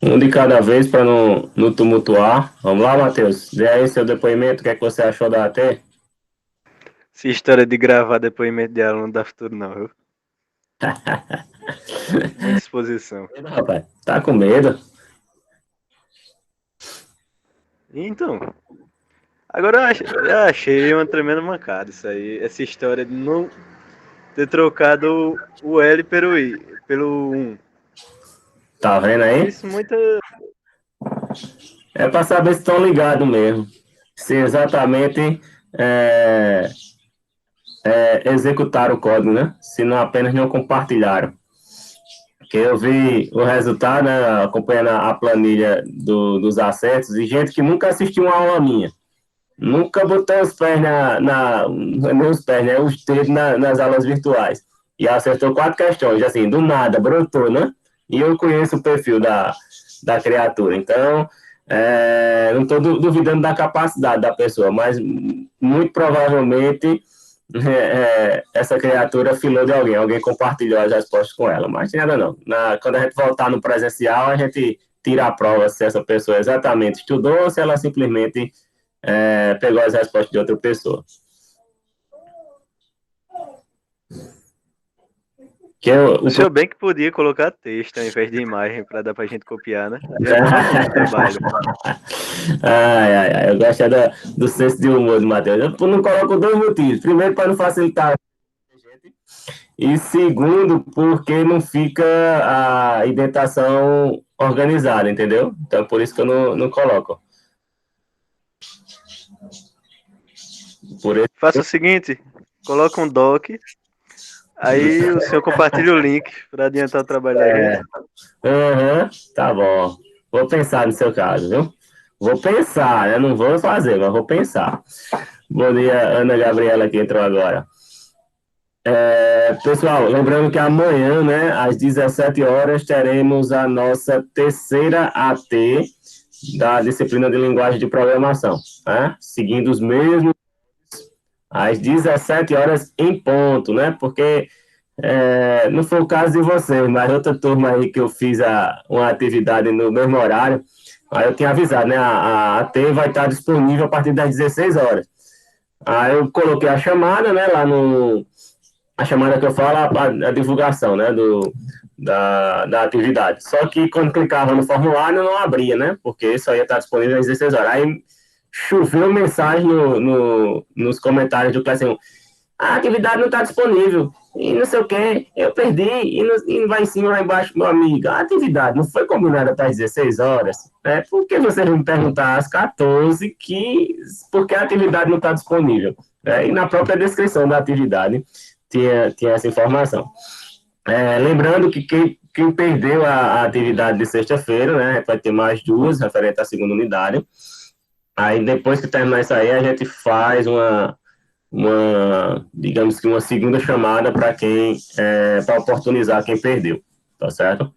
Um de cada vez para não tumultuar. Vamos lá, Matheus. Dê aí seu depoimento. O que é que você achou da AT? Essa história de gravar depoimento de aluno dá futuro não, viu? Muita exposição. Rapaz, tá com medo? Então, agora eu achei uma tremenda mancada isso aí. Essa história de não ter trocado o L pelo 1. Tá vendo Achei aí? isso muita. É para saber se estão ligados mesmo. Se exatamente é, executaram o código, né? Se não apenas não compartilharam. Que eu vi o resultado, né, acompanhando a planilha dos acertos, e gente que nunca assistiu uma aula minha. Nunca botou os pés não os pés, né? Os dedos nas aulas virtuais. E acertou 4 questões, assim, do nada, brotou, né? E eu conheço o perfil da criatura. Então, não estou duvidando da capacidade da pessoa, mas muito provavelmente essa criatura filou de alguém, alguém compartilhou as respostas com ela, mas nada não. Quando a gente voltar no presencial, a gente tira a prova se essa pessoa exatamente estudou ou se ela simplesmente pegou as respostas de outra pessoa. Que O senhor bem que podia colocar texto ao invés de imagem para dar pra gente copiar, né? Já dava menos trabalho. eu gosto do senso de humor do Matheus. Eu não coloco dois motivos. Primeiro, para não facilitar, e segundo, porque não fica a indentação organizada, entendeu? Então, por isso que eu não coloco. Por isso, Faça o seguinte, coloca um doc, aí o senhor compartilha o link para adiantar o trabalho da gente. tá bom. Vou pensar no seu caso, viu? Vou pensar, eu não vou fazer, mas vou pensar. Bom dia, Ana Gabriela, que entrou agora. Pessoal, lembrando que amanhã, né, às 17 horas, teremos a nossa terceira AT da disciplina de linguagem de programação, né? Seguindo os mesmos às 17 horas em ponto, né? Porque não foi o caso de vocês, mas outra turma aí que eu fiz uma atividade no mesmo horário, aí eu tinha avisado, né? A AT vai estar disponível a partir das 16 horas. Aí eu coloquei a chamada, né, lá no, a chamada que eu falo, a divulgação, né, da atividade. Só que quando clicava no formulário, não abria, né, porque só ia estar disponível às 16 horas. Aí choveu mensagem nos comentários do Classe 1. A atividade não está disponível, e não sei o que, eu perdi, e vai em cima, lá embaixo, meu amigo, a atividade não foi combinada até às 16 horas, né? Por que você não me perguntar às 14 porque a atividade não está disponível? E na própria descrição da atividade tinha essa informação. Lembrando que quem perdeu a atividade de sexta-feira, né, vai ter mais duas, referente à segunda unidade. Aí depois que terminar isso aí, a gente faz digamos que uma segunda chamada para para oportunizar quem perdeu, tá certo?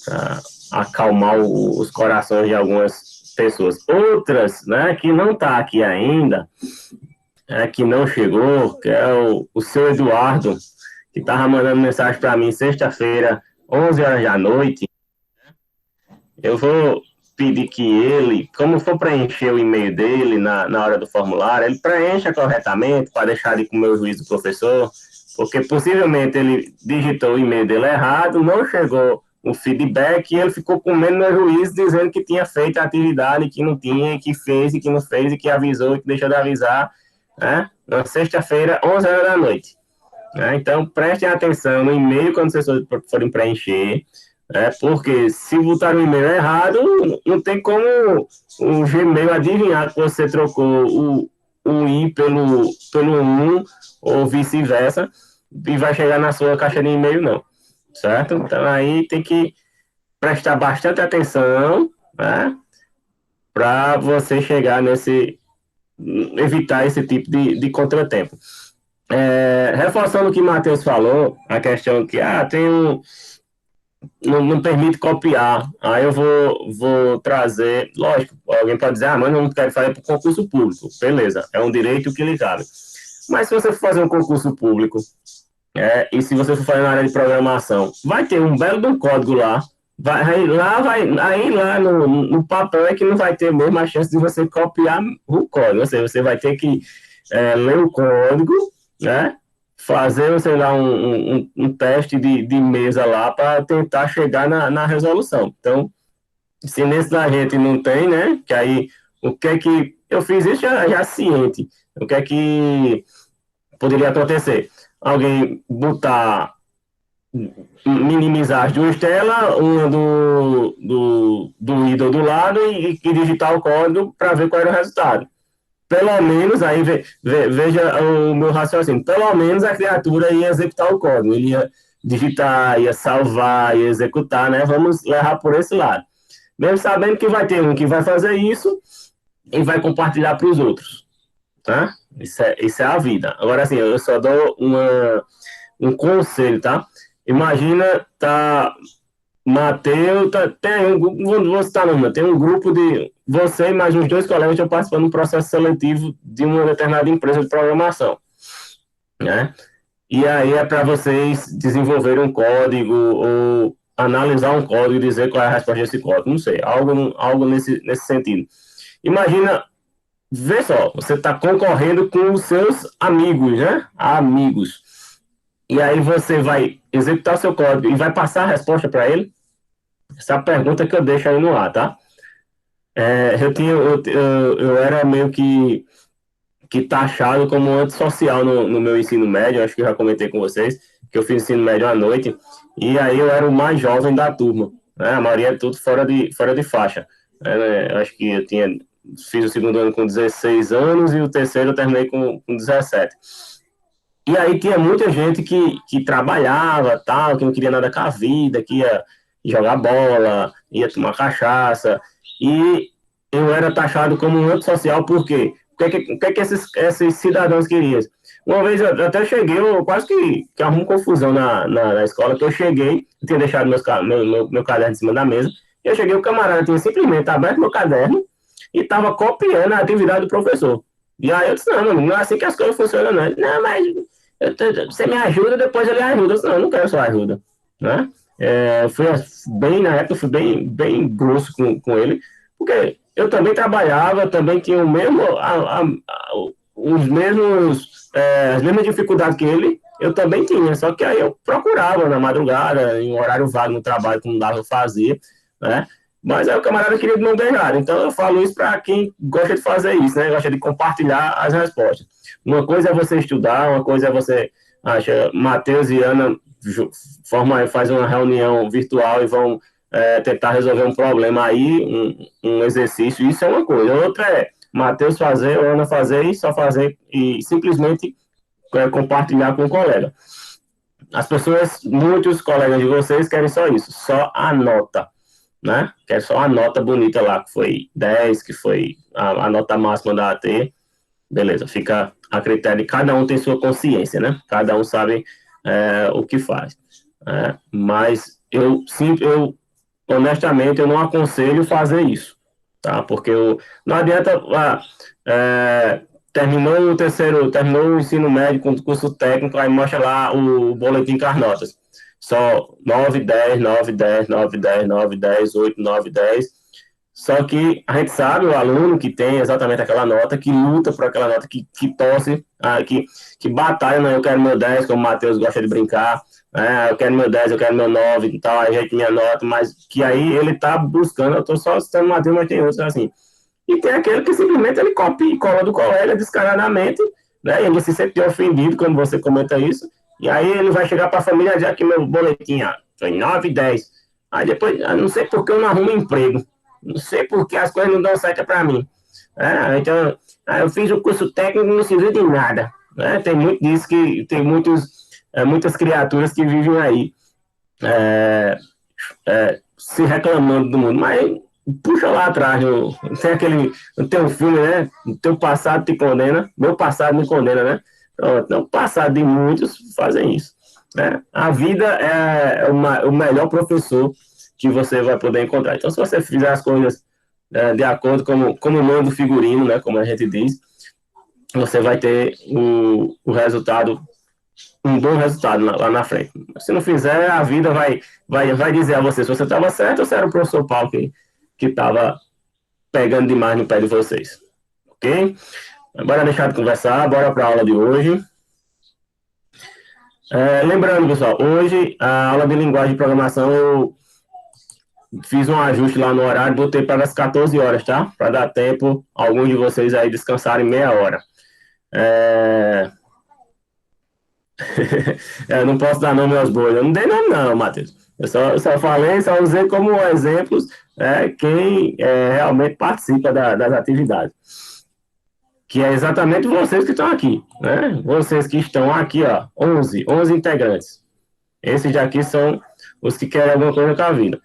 Para acalmar os corações de algumas pessoas. Outras, né, que não está aqui ainda, que não chegou, que é o seu Eduardo, que estava mandando mensagem para mim sexta-feira, 11 horas da noite. Eu vou pedir que ele, como for preencher o e-mail dele na hora do formulário, ele preencha corretamente para deixar ali com o meu juízo do professor, porque possivelmente ele digitou o e-mail dele errado, não chegou o feedback e ele ficou com medo no juízo dizendo que tinha feito a atividade, que não tinha, que fez e que não fez, e que avisou e que deixou de avisar, né? Na sexta-feira, 11 horas da noite. Então, prestem atenção no e-mail quando vocês forem preencher, porque se botar o e-mail errado, não tem como o Gmail adivinhar que você trocou o I pelo 1 ou vice-versa, e vai chegar na sua caixa de e-mail, não. Certo? Então, aí tem que prestar bastante atenção, né? Para você chegar evitar esse tipo de contratempo. Reforçando o que o Matheus falou, a questão que não permite copiar. Aí eu vou trazer, lógico, alguém pode dizer, mas eu não quero fazer para concurso público. Beleza, é um direito que lhe cabe. Mas se você for fazer um concurso público, e se você for fazer na área de programação, vai ter um belo de um código lá, aí lá no papel é que não vai ter mesmo a chance de você copiar o código. Ou seja, você vai ter que ler o código, né? Fazer, sei lá, um teste de mesa lá para tentar chegar na resolução. Então, se nesse da gente não tem, né? Que aí, o que é que. Eu fiz isso já ciente. O que é que poderia acontecer? Alguém botar minimizar as duas telas, uma do ídolo do lado e digitar o código para ver qual era o resultado. Pelo menos, aí veja o meu raciocínio, pelo menos a criatura ia executar o código, ele ia digitar, ia salvar, ia executar, né? Vamos levar por esse lado. Mesmo sabendo que vai ter um que vai fazer isso e vai compartilhar para os outros, tá? Isso é a vida. Agora, assim, eu só dou um conselho, tá? Imagina, tá, Mateus, tem um grupo, vou citar não, tem um grupo de você e mais uns dois colegas estão participando de um processo seletivo de uma determinada empresa de programação, né? E aí é para vocês desenvolverem um código ou analisar um código e dizer qual é a resposta desse código, não sei, algo nesse sentido. Imagina, vê só, você está concorrendo com os seus amigos, né? Amigos. E aí você vai executar o seu código e vai passar a resposta para ele. Essa é a pergunta que eu deixo aí no ar, tá? Eu era meio que taxado como antissocial no meu ensino médio, acho que eu já comentei com vocês, que eu fiz ensino médio à noite, e aí eu era o mais jovem da turma, né? A maioria é tudo fora de faixa. Né? Acho que fiz o segundo ano com 16 anos e o terceiro eu terminei com 17. E aí tinha muita gente que trabalhava, tal, que não queria nada com a vida, que ia jogar bola, ia tomar cachaça, e eu era taxado como um antissocial, por quê? O que esses cidadãos queriam? Uma vez eu até cheguei, eu quase que arrumo confusão na escola, que eu cheguei, eu tinha deixado meu caderno em cima da mesa, e eu cheguei, o camarada tinha simplesmente aberto meu caderno e estava copiando a atividade do professor. E aí eu disse, não, não é assim que as coisas funcionam, não. Não, mas você me ajuda, depois ele ajuda. Eu disse, não, eu não quero sua ajuda, né? Eu fui na época, eu fui bem grosso com ele, porque eu também trabalhava, também tinha o mesmo, os mesmos, as mesmas dificuldades que ele, eu também tinha, só que aí eu procurava na madrugada, em um horário vago no trabalho, que não dava, eu fazia, né? Mas aí o camarada queria de mão beijada. Então eu falo isso para quem gosta de fazer isso, né? Gosta de compartilhar as respostas. Uma coisa é você estudar, uma coisa é você acha Matheus e Ana faz uma reunião virtual e vão tentar resolver um problema aí, um exercício, isso é uma coisa. Outra é Matheus fazer, Ana fazer e só fazer e simplesmente compartilhar com o colega. As pessoas, muitos colegas de vocês querem só isso, só a nota, né? Quer só a nota bonita lá, que foi 10, que foi a nota máxima da AT, beleza, fica a critério de cada um, tem sua consciência, né? Cada um sabe o que faz. Mas honestamente, eu não aconselho fazer isso, tá? Porque não adianta, terminou o ensino médio com curso técnico, aí mostra lá o boletim com as notas. Só 9, 10, 9, 10, 9, 10, 9, 10, 8, 9, 10. Só que a gente sabe, o aluno que tem exatamente aquela nota, que luta por aquela nota, que torce, que batalha, né? Eu quero meu 10, como o Matheus gosta de brincar, eu quero meu 10, eu quero meu 9 e tal, aí gente minha nota, mas que aí ele tá buscando, eu tô só citando o Matheus, mas tem outros assim. E tem aquele que simplesmente ele copia e cola do colega descaradamente, né? E ele se sente ofendido quando você comenta isso, e aí ele vai chegar para a família e dizer que meu boletim foi 9, 10. Aí depois, eu não sei porque eu não arrumo emprego. Não sei porque as coisas não dão certo para mim. Então, eu fiz o curso técnico e não serviu de nada. Tem muito disso, que tem muitas criaturas que vivem aí se reclamando do mundo. Mas puxa lá atrás, tem um filme, né? O teu passado te condena, meu passado me condena, né? Então, o passado de muitos fazem isso. Né? A vida é o melhor professor que você vai poder encontrar. Então, se você fizer as coisas de acordo como manda o figurino, né, como a gente diz, você vai ter o resultado um bom resultado lá na frente. Se não fizer, a vida vai dizer a você se você estava certo ou se era o professor Paulo que estava pegando demais no pé de vocês. Ok? Bora deixar de conversar, bora para a aula de hoje. Lembrando, pessoal, hoje a aula de linguagem de programação eu fiz um ajuste lá no horário, botei para as 14 horas, tá? Para dar tempo alguns de vocês aí descansarem meia hora. Eu não posso dar nome aos bois, eu não dei nome não, Matheus. Eu só falei, só usei como exemplos quem realmente participa das atividades. Que é exatamente vocês que estão aqui, né? Vocês que estão aqui, ó, 11 integrantes. Esses daqui são os que querem alguma coisa com a vida.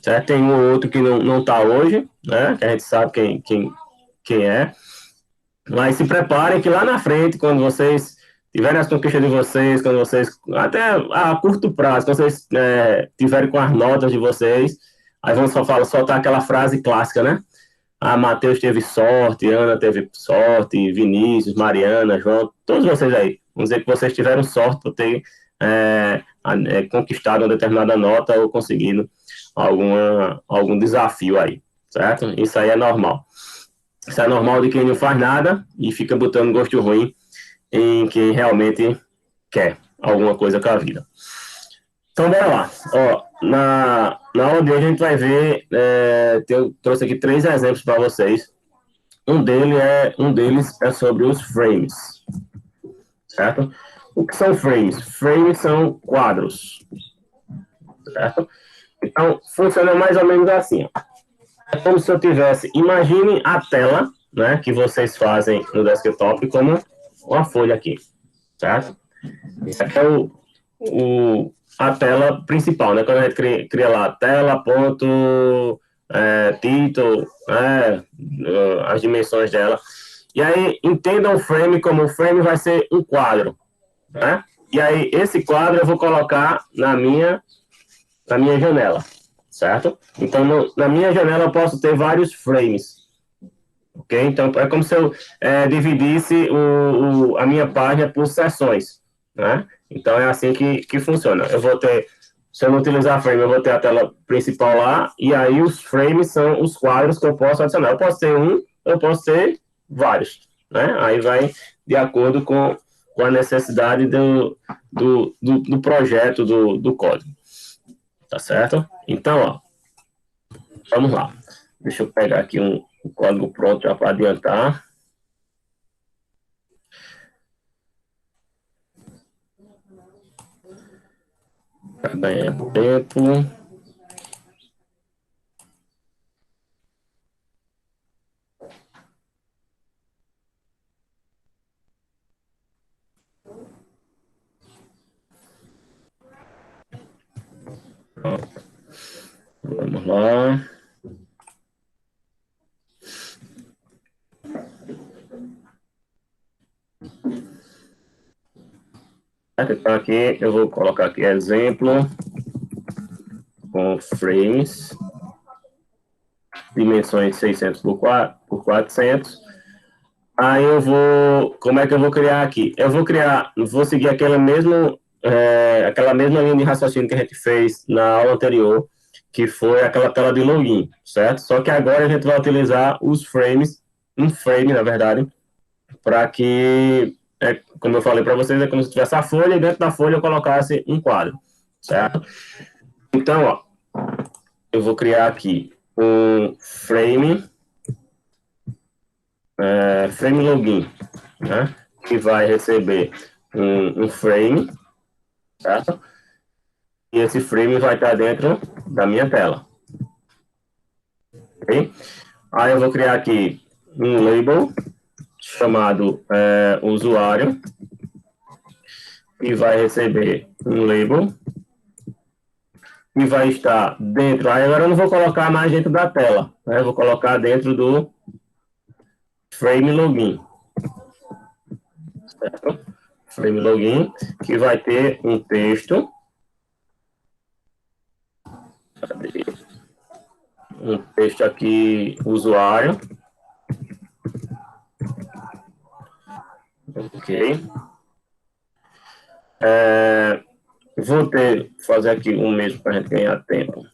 Certo? Tem um ou outro que não está hoje, né? Que a gente sabe quem é. Mas se preparem que lá na frente, quando vocês tiverem as conquistas de vocês, quando vocês, até a curto prazo, quando vocês tiverem com as notas de vocês, aí vamos soltar aquela frase clássica, né? Ah, Matheus teve sorte, Ana teve sorte, Vinícius, Mariana, João, todos vocês aí. Vamos dizer que vocês tiveram sorte por ter conquistado uma determinada nota ou conseguido algum desafio aí, certo? Isso aí é normal. Isso é normal de quem não faz nada e fica botando gosto ruim em quem realmente quer alguma coisa com a vida. Então, bora lá. Ó, na aula de hoje a gente vai ver, eu trouxe aqui 3 exemplos para vocês. Um deles é sobre os frames, certo? O que são frames? Frames são quadros, certo? Então, funciona mais ou menos assim, ó. É como se eu tivesse, imagine a tela, né, que vocês fazem no desktop como uma folha aqui, certo? Isso aqui é a tela principal, né? Quando a gente cria lá tela, ponto, título, as dimensões dela. E aí, entenda o frame como o frame vai ser um quadro, né? E aí, esse quadro eu vou colocar na minha janela, certo? Então, na minha janela eu posso ter vários frames, ok? Então, é como se eu dividisse a minha página por seções, né? Então, é assim que funciona. Eu vou ter, se eu não utilizar frame, eu vou ter a tela principal lá, e aí os frames são os quadros que eu posso adicionar. Eu posso ter um, eu posso ter vários, né? Aí vai de acordo com a necessidade do projeto, do código. Tá certo? Então, ó, vamos lá. Deixa eu pegar aqui um código pronto já para adiantar. Para ganhar tempo. Vamos lá. Então aqui eu vou colocar aqui exemplo com frames, dimensões 600 por 400. Aí como é que eu vou criar aqui? Vou seguir aquela mesma linha de raciocínio que a gente fez na aula anterior, que foi aquela tela de login, certo? Só que agora a gente vai utilizar os frames, um frame, na verdade, para que, como eu falei para vocês, é como se tivesse a folha e dentro da folha eu colocasse um quadro, certo? Então, ó, eu vou criar aqui um frame login, né? Que vai receber um frame, certo? E esse frame vai estar dentro da minha tela. Ok? Aí eu vou criar aqui um label chamado usuário, que vai receber um label e vai estar dentro. Aí agora eu não vou colocar mais dentro da tela, né? Eu vou colocar dentro do frame login, certo? Frame login, que vai ter um texto. Um texto aqui, usuário. Ok. Vou fazer aqui um mesmo para a gente ganhar tempo.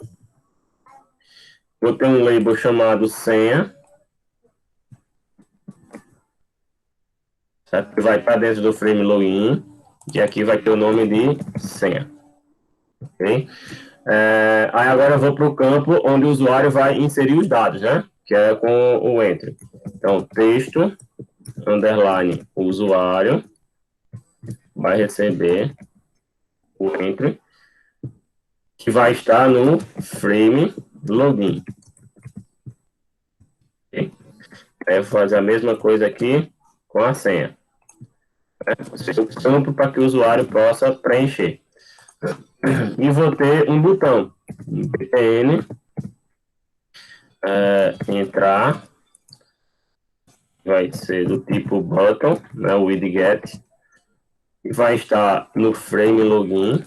Vou ter um label chamado senha, certo? Que vai estar dentro do frame login, e aqui vai ter o nome de senha. Ok? Aí agora eu vou para o campo onde o usuário vai inserir os dados, né? Que é com o Enter. Então, texto, underline, usuário, vai receber o Enter, que vai estar no frame login. Okay? Aí eu vou fazer a mesma coisa aqui com a senha. O campo para que o usuário possa preencher. E vou ter um botão, btn, entrar, vai ser do tipo button, né, o widget, e vai estar no frame login,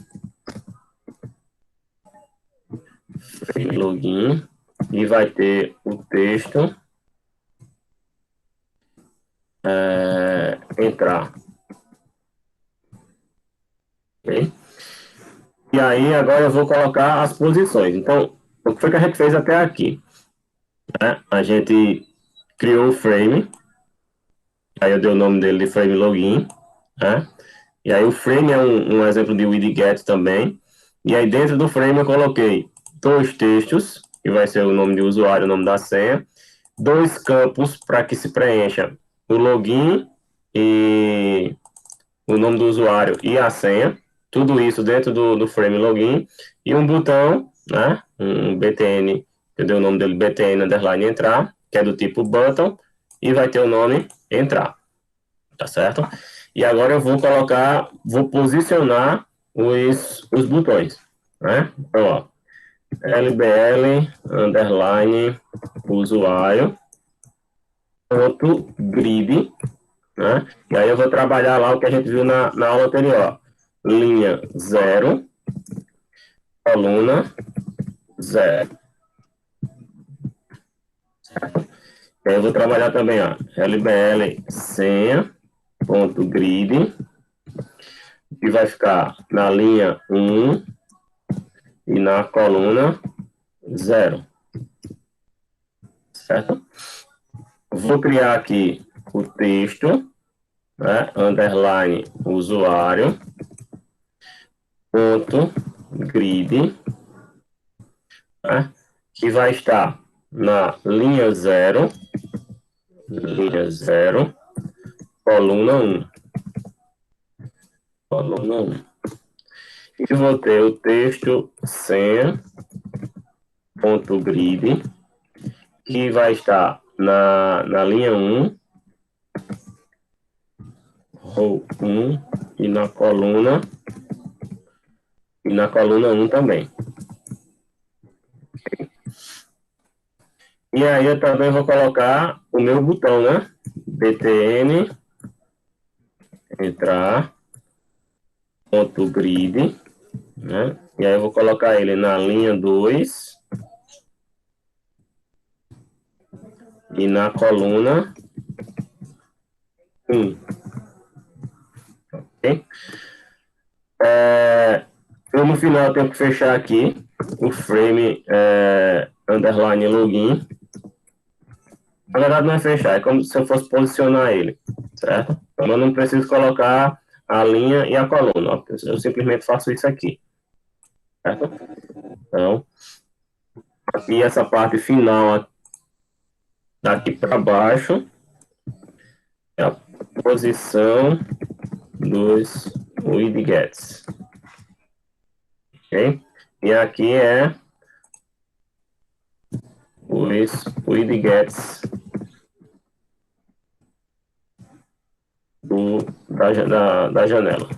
e vai ter o texto, entrar. Ok? E aí agora eu vou colocar as posições. Então, o que foi que a gente fez até aqui? Né? A gente criou o frame, aí eu dei o nome dele de frame login, né? E aí o frame é um exemplo de widget também. E aí dentro do frame eu coloquei dois textos, que vai ser o nome de usuário, o nome da senha, dois campos para que se preencha o login e o nome do usuário e a senha, tudo isso dentro do frame login, e um botão, né, um btn, eu dei o nome dele btn underline entrar, que é do tipo button, e vai ter o nome entrar, tá certo? E agora eu vou posicionar os botões, né? Então, ó, lbl underline usuário ponto grid, né? E aí eu vou trabalhar lá o que a gente viu na aula anterior. Linha 0, coluna 0. E aí eu vou trabalhar também, ó, lbl senha ponto grid, que vai ficar na linha 1 e na coluna 0. Certo? Vou criar aqui o texto, né, underline usuário, ponto grid, né, que vai estar na linha 0, coluna 1. Coluna 1. E vou ter o texto senha, ponto grid, que vai estar na linha 1, row 1, e na coluna 1 também. E aí eu também vou colocar o meu botão, né? btn entrar ponto grid, né? E aí eu vou colocar ele na linha 2 e na coluna 1. Ok? Eu no final tenho que fechar aqui o frame underline login. Na verdade não é fechar, é como se eu fosse posicionar ele, certo? Então eu não preciso colocar a linha e a coluna, eu simplesmente faço isso aqui, certo? Então, aqui essa parte final daqui para baixo é a posição dos widgets, ok? E aqui é os widgets da janela.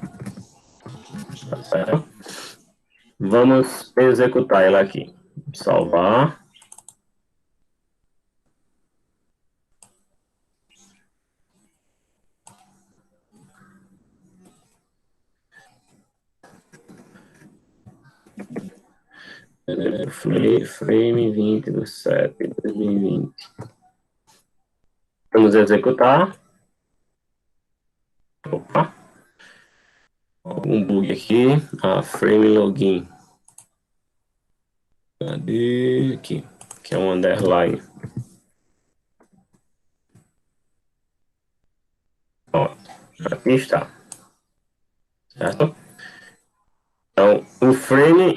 Tá certo? Vamos executar ela aqui. Salvar. Frame 20 do 7 de 2020. Vamos executar. Opa. algum bug aqui. Frame login. Cadê? Aqui. Que é um underline. Ó, aqui está. Certo? Então, o frame,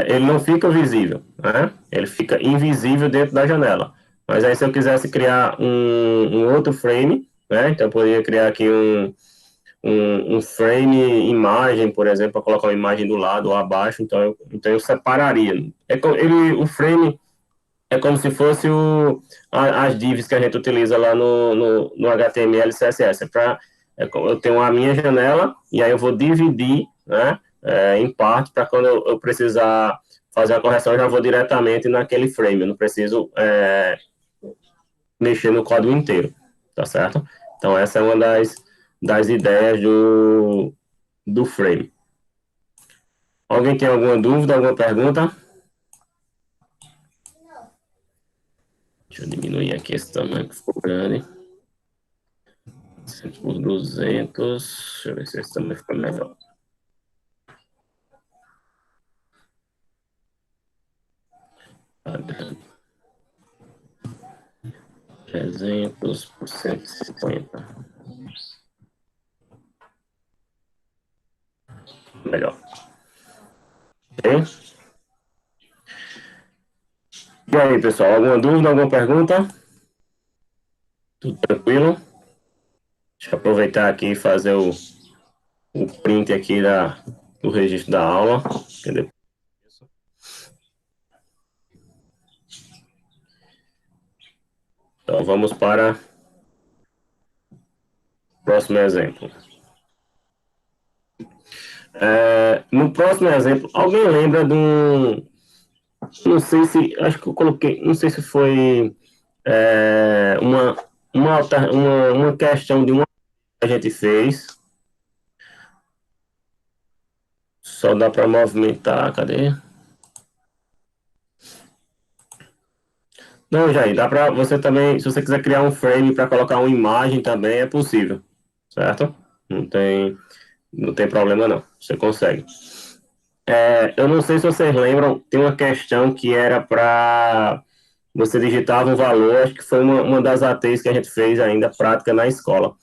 ele não fica visível, né? Ele fica invisível dentro da janela. Mas aí, se eu quisesse criar um outro frame, né? Então, eu poderia criar aqui um frame imagem, por exemplo, para colocar uma imagem do lado ou abaixo. Então eu separaria. O frame é como se fosse as divs que a gente utiliza lá no HTML e CSS. Eu tenho a minha janela e aí eu vou dividir, né, em partes para quando eu precisar fazer a correção, eu já vou diretamente naquele frame. Eu não preciso mexer no código inteiro, tá certo? Então essa é uma das ideias do frame. Alguém tem alguma dúvida, alguma pergunta? Deixa eu diminuir aqui esse tamanho que ficou grande. 100 por 200. Deixa eu ver se esse tamanho fica melhor. Padrão. 300 por 150. Melhor. Ok? E aí, pessoal, alguma dúvida, alguma pergunta? Tudo tranquilo? Deixa eu aproveitar aqui e fazer o print aqui do registro da aula. Então, vamos para o próximo exemplo. No próximo exemplo, alguém lembra de um... Não sei se... Acho que eu coloquei... Não sei se foi uma questão de uma que a gente fez. Só dá para movimentar. Cadê? Não, Jair, dá para você também... Se você quiser criar um frame para colocar uma imagem também, é possível. Certo? Não tem problema, não. Você consegue. Eu não sei se vocês lembram, tem uma questão que era para você digitava um valor, acho que foi uma das ATs que a gente fez ainda prática na escola,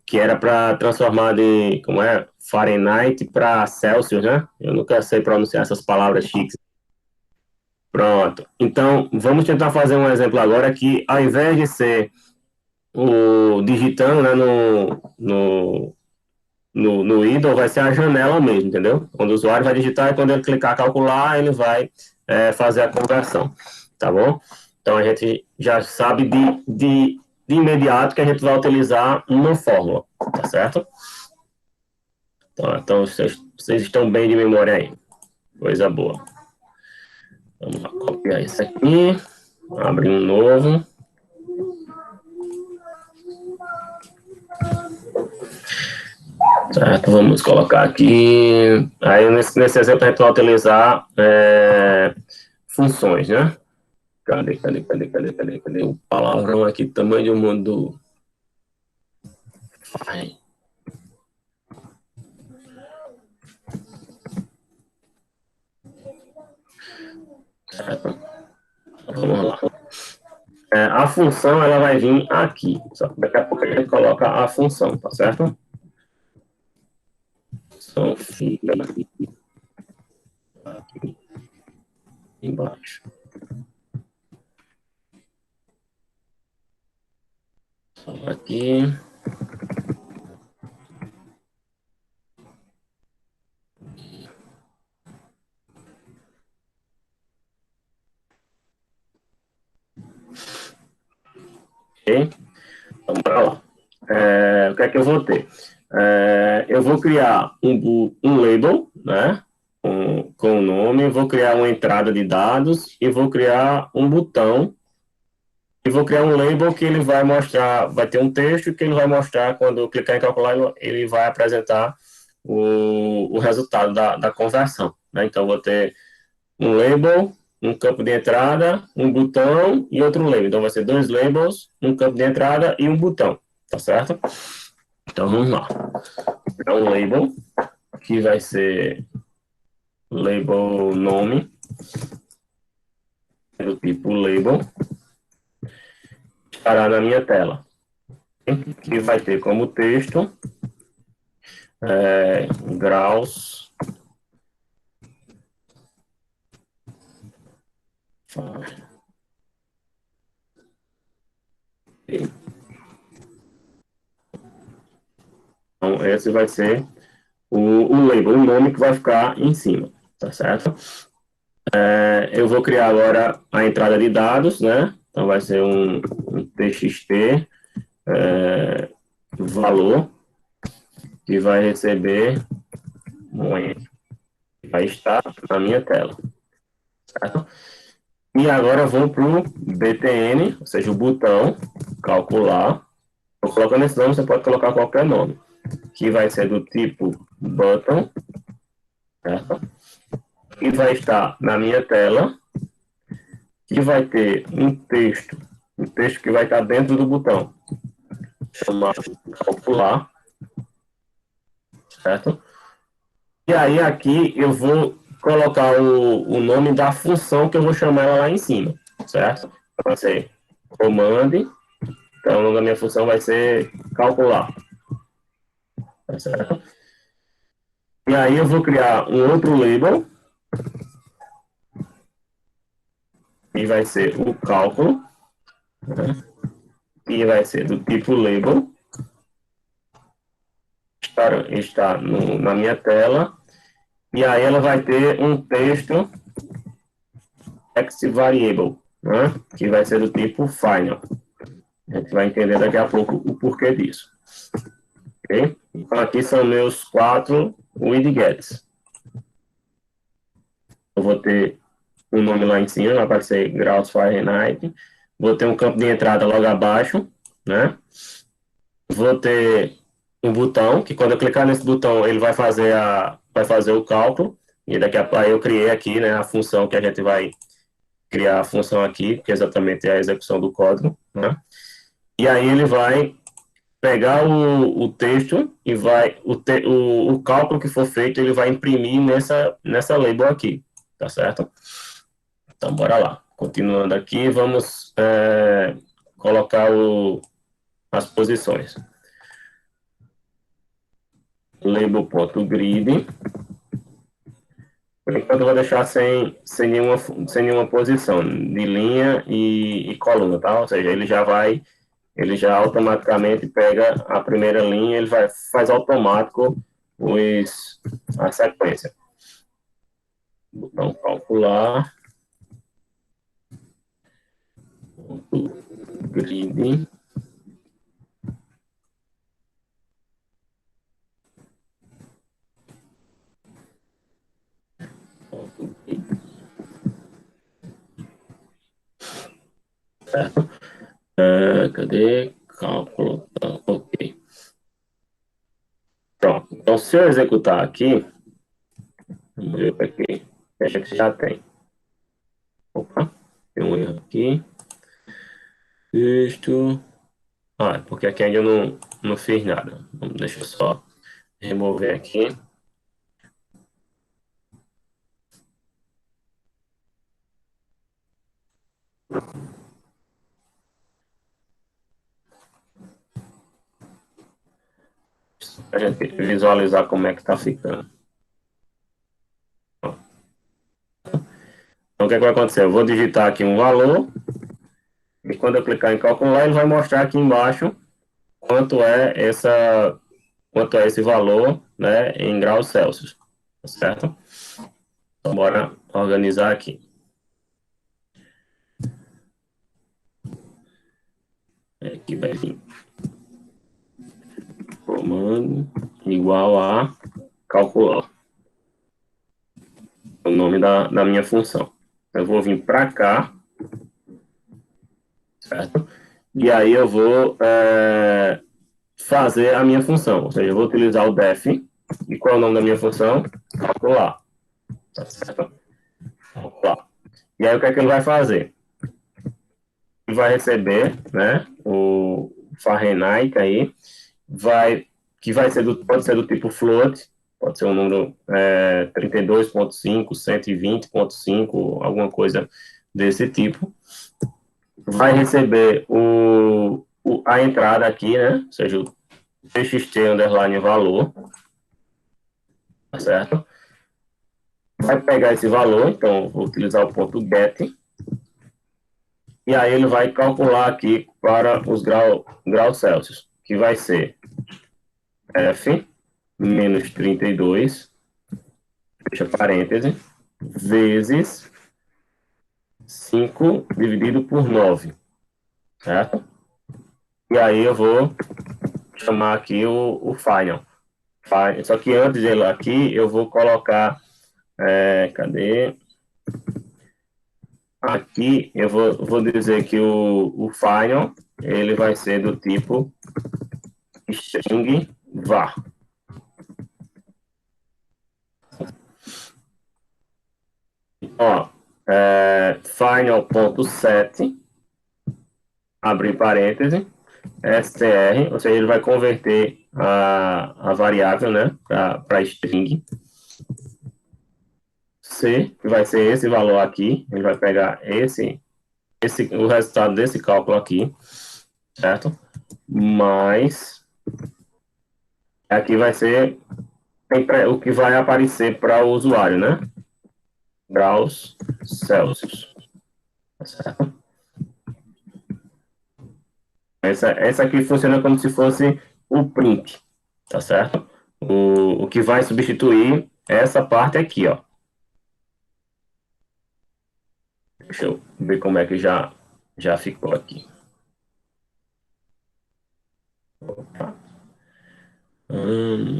que era para transformar de, como é, Fahrenheit para Celsius, né? Eu nunca sei pronunciar essas palavras chiques. Pronto. Então, vamos tentar fazer um exemplo agora que, ao invés de ser o digitando, né, no Windows vai ser a janela mesmo, entendeu? Quando o usuário vai digitar e quando ele clicar calcular, ele vai fazer a conversão, tá bom? Então a gente já sabe de imediato que a gente vai utilizar uma fórmula, tá certo? Então vocês estão bem de memória aí. Coisa boa. Vamos lá, copiar isso aqui. Abrir um novo. Certo, vamos colocar aqui. Aí, nesse exemplo, a gente vai utilizar funções, né? Cadê o palavrão aqui, tamanho do mundo? Vai. Certo. Vamos lá. A função, ela vai vir aqui. Só que daqui a pouco a gente coloca a função, tá certo? Então, fica aqui embaixo. Só aqui. Ok? Vamos para lá. O que é que eu vou ter? Eu vou criar um label, né? Com o nome, vou criar uma entrada de dados e vou criar um botão e vou criar um label que ele vai mostrar, vai ter um texto que ele vai mostrar quando eu clicar em calcular, ele vai apresentar o resultado da conversão, né? Então, vou ter um label, um campo de entrada, um botão e outro label. Então, vai ser dois labels, um campo de entrada e um botão, tá certo? Então, vamos lá. Então, um label. que vai ser label nome, do tipo label, estará na minha tela, que vai ter como texto graus então esse vai ser o label, o nome que vai ficar em cima, tá certo? Eu vou criar agora a entrada de dados, né? Então vai ser um txt valor que vai receber vai estar na minha tela, certo? E agora eu vou para o btn, ou seja, o botão calcular. Eu colocando esse nome, você pode colocar qualquer nome, que vai ser do tipo button, certo? E vai estar na minha tela, que vai ter um texto que vai estar dentro do botão, chamado calcular, certo? E aí aqui eu vou colocar o nome da função que eu vou chamar ela lá em cima, certo? Vai ser command, então o nome da minha função vai ser calcular, tá certo? E aí eu vou criar um outro label, que vai ser o cálculo, né? E vai ser do tipo label, está na minha tela, e aí ela vai ter um texto text variable, né? Que vai ser do tipo final. A gente vai entender daqui a pouco o porquê disso. Ok? Então aqui são meus 4 widgets. Eu vou ter um nome lá em cima, vai aparecer graus Fahrenheit. Vou ter um campo de entrada logo abaixo, né? Vou ter um botão, que quando eu clicar nesse botão, ele vai fazer o cálculo. E daqui a pouco eu criei aqui, né, a função que a gente vai criar a função aqui, que exatamente é a execução do código, né? E aí ele vai pegar o texto e vai o cálculo que for feito, ele vai imprimir nessa label aqui, tá certo? Então, bora lá. Continuando aqui, vamos colocar as posições. Label.grid. Por enquanto eu vou deixar sem nenhuma posição de linha e coluna, tá? Ou seja, ele já automaticamente pega a primeira linha, ele faz automático a sequência. Botão calcular, grid, certo? Cadê? Cálculo, tá, ok. Pronto. Então, se eu executar aqui, vamos ver aqui, a gente já tem. Opa, tem um erro aqui. Isto. É porque aqui ainda eu não fiz nada. Deixa eu só remover aqui. Para a gente visualizar como é que está ficando. Então, o que é que vai acontecer? Eu vou digitar aqui um valor, e quando eu clicar em calcular, ele vai mostrar aqui embaixo quanto é esse valor, né, em graus Celsius, tá certo? Então, bora organizar aqui. Aqui vai vir comando igual a calcular, o nome da minha função. Eu vou vir para cá, certo? E aí eu vou fazer a minha função, ou seja, eu vou utilizar o def, e qual é o nome da minha função? Calcular, tá certo? Calcular. E aí o que é que ele vai fazer? Ele vai receber, né, o Fahrenheit aí, pode ser do tipo float, pode ser um número 32.5, 120.5, alguma coisa desse tipo. Vai receber a entrada aqui, né? Ou seja, o txt underline valor, tá certo? Vai pegar esse valor, então vou utilizar o ponto get, e aí ele vai calcular aqui para os graus Celsius, que vai ser F menos 32, fecha parêntese, vezes 5 dividido por 9, certo? E aí eu vou chamar aqui o final. Só que antes dele aqui, eu vou colocar, cadê? Aqui eu vou dizer que o final, ele vai ser do tipo string var. Ó, final.set, abrir parêntese, str, ou seja, ele vai converter a variável, né, para string. C, que vai ser esse valor aqui, ele vai pegar o resultado desse cálculo aqui, certo? Mas aqui vai ser o que vai aparecer para o usuário, né? Graus Celsius. Certo? Essa aqui funciona como se fosse o print, tá certo? O que vai substituir essa parte aqui, ó. Deixa eu ver como é que já ficou aqui. Opa.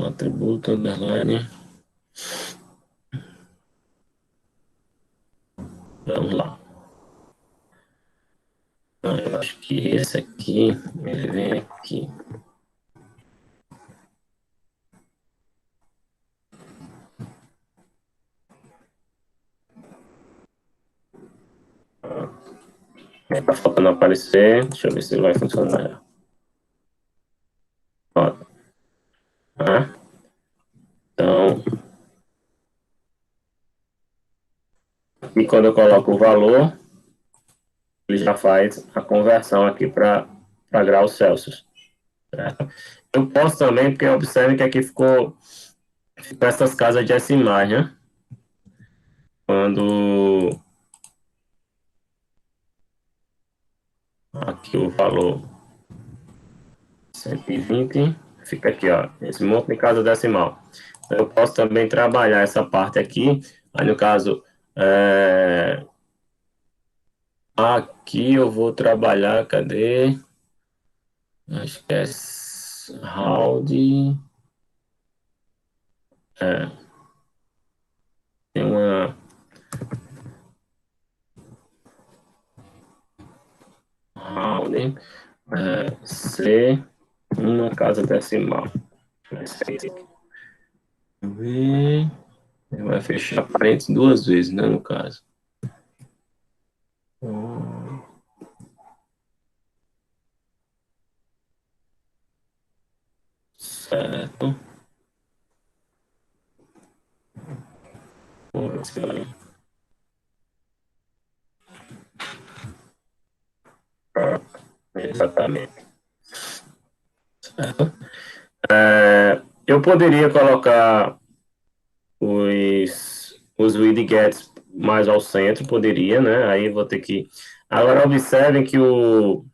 Atributo, underline. Vamos lá. Eu acho que esse aqui, ele vem aqui. Tá faltando aparecer. Deixa eu ver se ele vai funcionar. Ó. Tá? Então, e quando eu coloco o valor, ele já faz a conversão aqui para graus Celsius. Certo? Eu posso também, porque observe que aqui ficou essas casas decimais, né? Quando aqui o valor 120, fica aqui, ó, esse monte de casa decimal. Eu posso também trabalhar essa parte aqui, aí no caso, aqui eu vou trabalhar, cadê? Acho que é round, tem uma round, C, uma casa decimal. Deixa eu ver. Vai fechar parênteses duas vezes, né, no caso. Certo. Exatamente. Certo. Eu poderia colocar os widgets mais ao centro, poderia, né? Aí vou ter que. Agora observem que o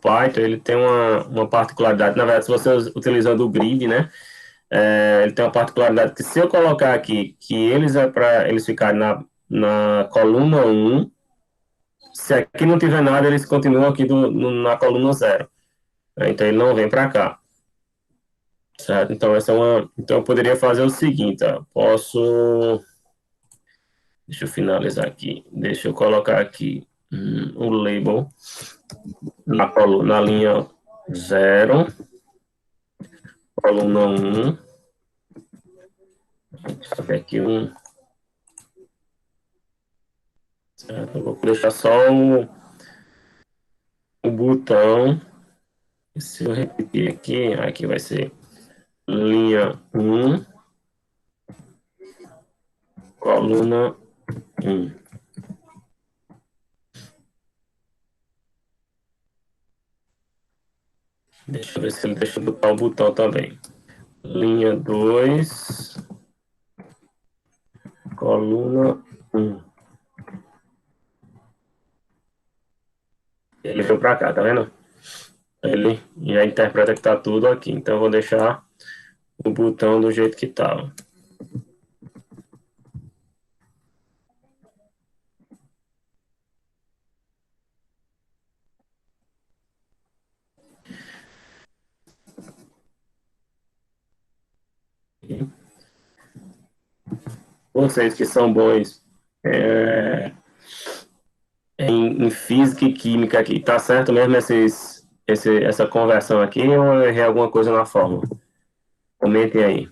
Python ele tem uma particularidade. Na verdade, se você utilizando o grid, né? Ele tem uma particularidade que se eu colocar aqui que eles é para eles ficarem na coluna 1, se aqui não tiver nada, eles continuam aqui na coluna 0. Então ele não vem para cá. Certo? Então então eu poderia fazer o seguinte, ó, posso. Deixa eu finalizar aqui. Deixa eu colocar aqui o label na linha 0, coluna 1. Deixa eu ver aqui certo? Eu vou deixar só o botão. Se eu repetir aqui vai ser linha 1, coluna 1. Deixa eu ver se ele deixa eu botar o botão também. Linha 2, coluna 1. Ele veio para cá, tá vendo? Ele já interpreta que tá tudo aqui. Então, eu vou deixar o botão do jeito que tava. Vocês que são bons em física e química aqui, tá certo mesmo essa conversão aqui ou eu errei alguma coisa na fórmula? Comentem aí.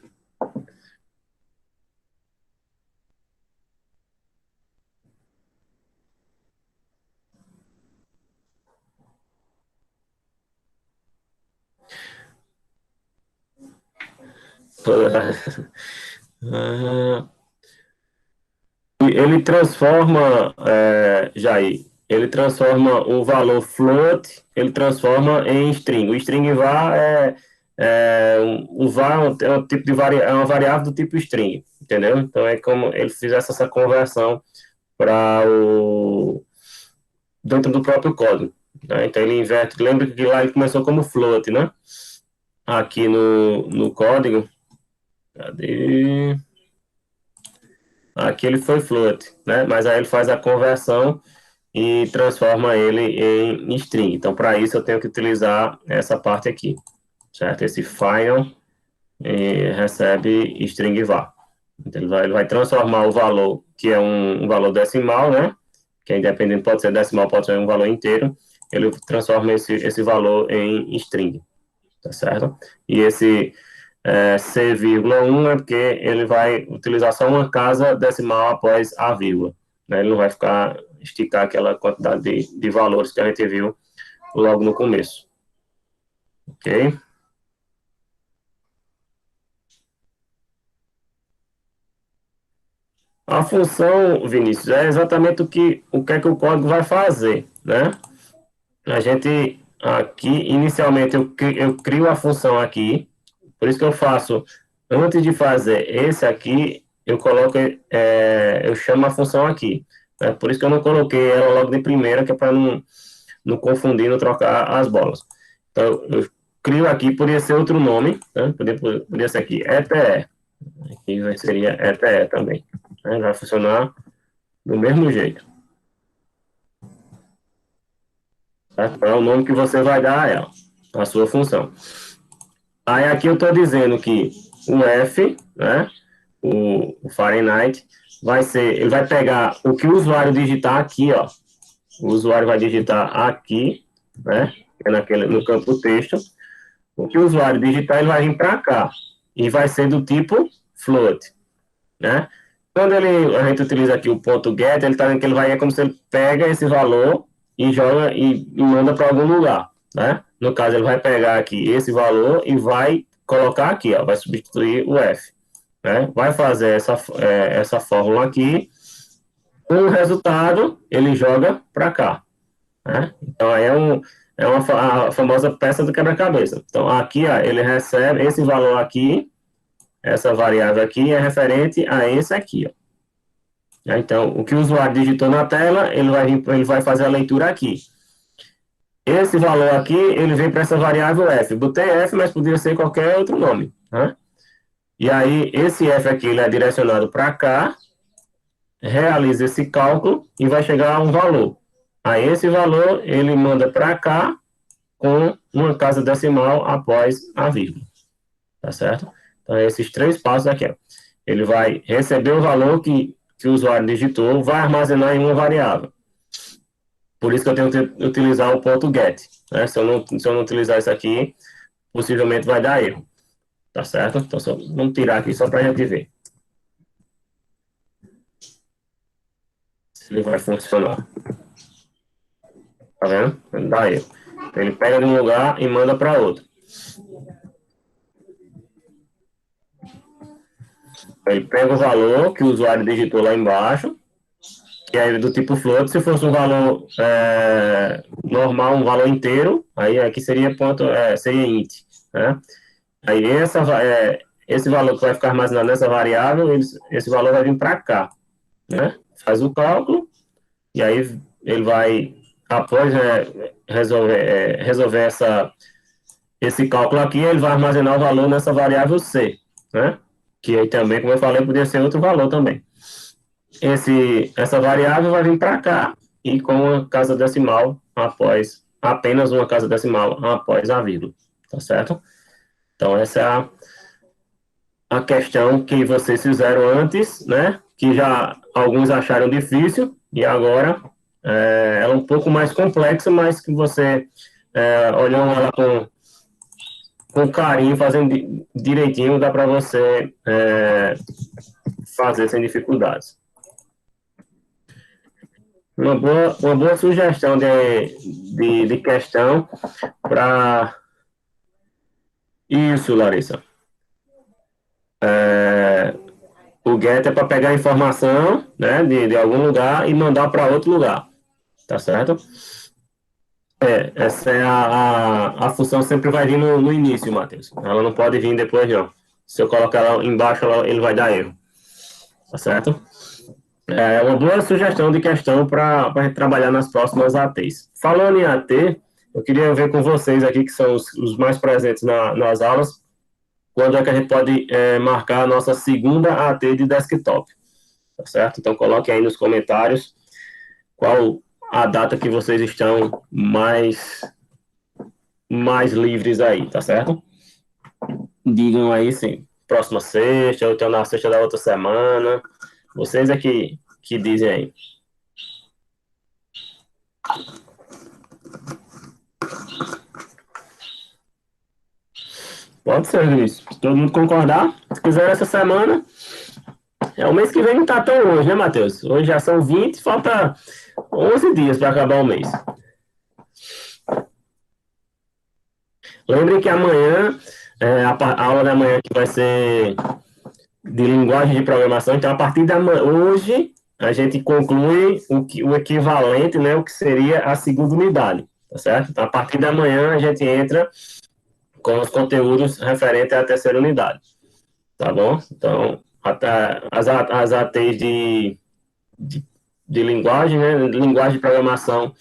Ah, ele transforma, Jair, ele transforma o valor float, ele transforma em string. O string var o var é um tipo de é uma variável do tipo string, entendeu? Então é como ele fizesse essa conversão para o dentro do próprio código, né? Então ele inverte. Lembra que lá ele começou como float, né? Aqui no código, cadê? Aqui ele foi float, né? Mas aí ele faz a conversão e transforma ele em string. Então, para isso, eu tenho que utilizar essa parte aqui, certo? Esse final recebe string var. Então, ele vai transformar o valor, que é um valor decimal, né? Que é independente, pode ser decimal, pode ser um valor inteiro. Ele transforma esse valor em string, tá certo? E esse C,1 é porque ele vai utilizar só uma casa decimal após a vírgula, né? Ele não vai ficar esticar aquela quantidade de valores que a gente viu logo no começo, ok? A função, Vinícius, é exatamente o que é que o código vai fazer, né? A gente aqui, inicialmente, eu crio a função aqui, por isso que eu faço, antes de fazer esse aqui, eu coloco, eu chamo a função aqui, né? Por isso que eu não coloquei ela logo de primeira, que é para não confundir, não trocar as bolas. Então, eu crio aqui, poderia ser outro nome, né? Poderia ser aqui, ETE, aqui seria ETE também, né? Vai funcionar do mesmo jeito, tá? É o nome que você vai dar a ela, a sua função. Aí aqui eu estou dizendo que o F, né, o Fahrenheit, ele vai pegar o que o usuário digitar aqui, ó. O usuário vai digitar aqui, né, no campo texto. O que o usuário digitar, ele vai vir para cá. E vai ser do tipo float, né? Quando a gente utiliza aqui o ponto get, ele está dizendo que ele vai, é como se ele pega esse valor e joga e manda para algum lugar, né? No caso, ele vai pegar aqui esse valor e vai colocar aqui, ó, vai substituir o F, né? Vai fazer essa fórmula aqui, com o resultado, ele joga para cá, né? Então, aí a famosa peça do quebra-cabeça. Então, aqui, ó, ele recebe esse valor aqui, essa variável aqui é referente a esse aqui, ó. Então, o que o usuário digitou na tela, ele vai fazer a leitura aqui. Esse valor aqui, ele vem para essa variável f. Botei f, mas poderia ser qualquer outro nome, né? E aí, esse f aqui, ele é direcionado para cá, realiza esse cálculo e vai chegar a um valor. Aí, esse valor, ele manda para cá com uma casa decimal após a vírgula, tá certo? Então, esses três passos aqui, ó. Ele vai receber o valor que o usuário digitou, vai armazenar em uma variável. Por isso que eu tenho que utilizar o ponto get, né? Se eu não utilizar isso aqui, possivelmente vai dar erro, tá certo? Então, vamos tirar aqui só para a gente ver se ele vai funcionar. Tá vendo? Ele dá erro. Então, ele pega de um lugar e manda para outro. Ele pega o valor que o usuário digitou lá embaixo, que é do tipo float. Se fosse um valor normal, um valor inteiro, aí aqui seria seria int, né? Aí esse valor que vai ficar armazenado nessa variável, esse valor vai vir para cá, né? Faz o cálculo, e aí ele vai, após resolver esse cálculo aqui, ele vai armazenar o valor nessa variável C, né? Que aí também, como eu falei, poderia ser outro valor também. Essa variável vai vir para cá e com uma casa decimal apenas uma casa decimal após a vírgula, tá certo? Então, essa é a questão que vocês fizeram antes, né? Que já alguns acharam difícil e agora ela é um pouco mais complexa, mas que você olhando ela com carinho, fazendo direitinho, dá para você fazer sem dificuldades. Uma boa sugestão de questão para isso, Larissa. O get é para pegar a informação, né, de algum lugar e mandar para outro lugar, tá certo? Essa é a função sempre vai vir no início, Matheus. Ela não pode vir depois, não. Se eu colocar ela embaixo, ele vai dar erro, tá certo? É uma boa sugestão de questão para a gente trabalhar nas próximas ATs. Falando em AT, eu queria ver com vocês aqui, que são os mais presentes nas aulas, quando é que a gente pode marcar a nossa segunda AT de desktop, tá certo? Então, coloque aí nos comentários qual a data que vocês estão mais livres aí, tá certo? Digam aí, sim, próxima sexta, ou então na sexta da outra semana. Vocês é que dizem aí. Pode ser, Luiz. Se todo mundo concordar, se quiser essa semana. O mês que vem não tá tão longe, né, Matheus? Hoje já são 20, falta 11 dias para acabar o mês. Lembrem que amanhã, a aula da manhã que vai ser de linguagem de programação, então a partir da hoje a gente conclui o equivalente, né, o que seria a segunda unidade, tá certo? Então, a partir da manhã a gente entra com os conteúdos referentes à terceira unidade, tá bom? Então, as ATs de linguagem, né, linguagem de programação,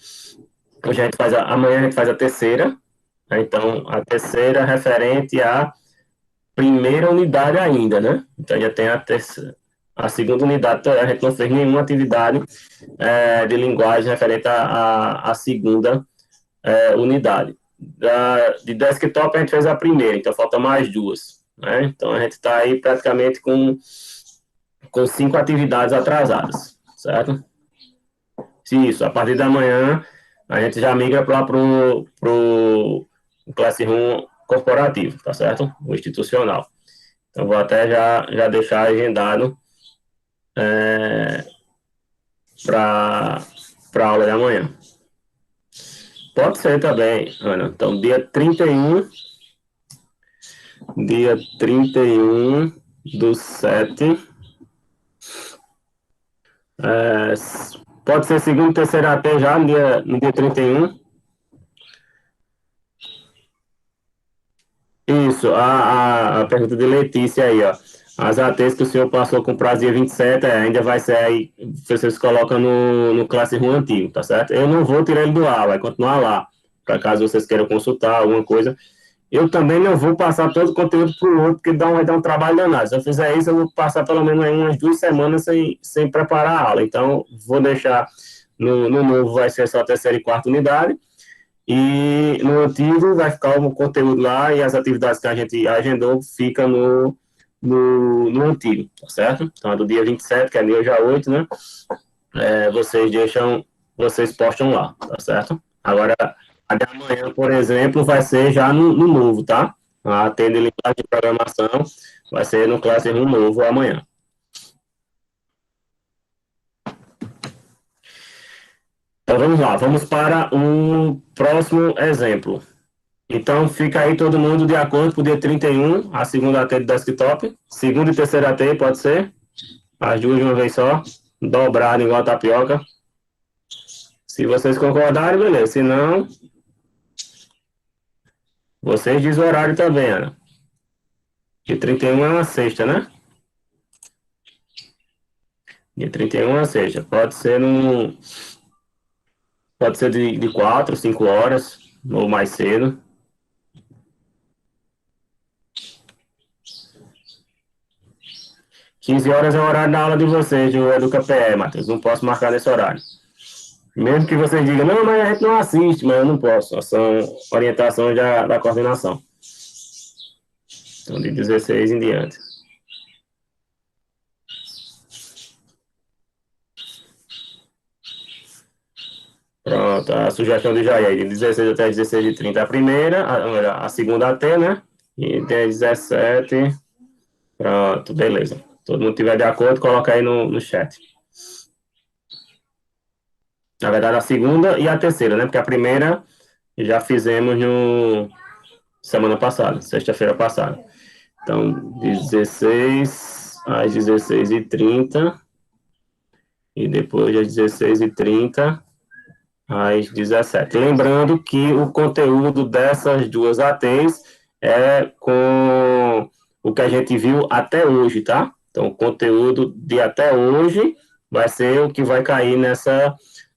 amanhã a gente faz a terceira, né, então a terceira é referente à primeira unidade ainda, né? Então já tem a segunda unidade, a gente não fez nenhuma atividade de linguagem referente à segunda unidade. De desktop a gente fez a primeira, então falta mais duas, né? Então a gente está aí praticamente com 5 atividades atrasadas, certo? Isso, a partir da manhã a gente já migra para o Classroom corporativo, tá certo? O institucional. Então, vou até já deixar agendado para a aula de amanhã. Pode ser também, Ana. Então, dia 31 do 7. Pode ser segundo e terceiro AT já no dia 31. Isso, a pergunta de Letícia aí, ó. As ATs que o senhor passou com prazo dia 27, ainda vai ser aí, vocês colocam no Classroom antigo, tá certo? Eu não vou tirar ele do ar, vai continuar lá, para caso vocês queiram consultar alguma coisa. Eu também não vou passar todo o conteúdo para o outro, porque vai dar um trabalho danado. Se eu fizer isso, eu vou passar pelo menos aí umas 2 semanas sem preparar a aula. Então, vou deixar no novo, vai ser só a terceira e quarta unidade. E no antigo vai ficar o conteúdo lá e as atividades que a gente agendou fica no antigo, tá certo? Então, a do dia 27, que é dia já 8, né? Vocês postam lá, tá certo? Agora, a de amanhã, por exemplo, vai ser já no novo, tá? A tenda de linguagem de programação vai ser no Classroom novo amanhã. Então, vamos lá. Vamos para o próximo exemplo. Então, fica aí todo mundo de acordo para o dia 31, a segunda AT do desktop. Segunda e terceira AT, pode ser? As duas de uma vez só. Dobrado igual a tapioca. Se vocês concordarem, beleza. Se não, vocês dizem o horário também, Ana. Dia 31 é uma sexta, né? Dia 31 é uma sexta. Pode ser de 4, 5 horas, ou mais cedo. 15 horas é o horário da aula de vocês, do EducaPE, Matheus. Não posso marcar nesse horário. Mesmo que vocês digam, não, mas a gente não assiste, mas eu não posso. São orientações da coordenação. Então, de 16 em diante. Pronto, a sugestão de Jair, de 16 até 16h30 a primeira, a segunda até, né? E até 17. Pronto, beleza. Todo mundo tiver de acordo, coloca aí no chat. Na verdade, a segunda e a terceira, né? Porque a primeira já fizemos no semana passada, sexta-feira passada. Então, de 16 às 16h30 e depois às 16h30 às 17. Lembrando que o conteúdo dessas duas ATs é com o que a gente viu até hoje, tá? Então, o conteúdo de até hoje vai ser o que vai cair nessa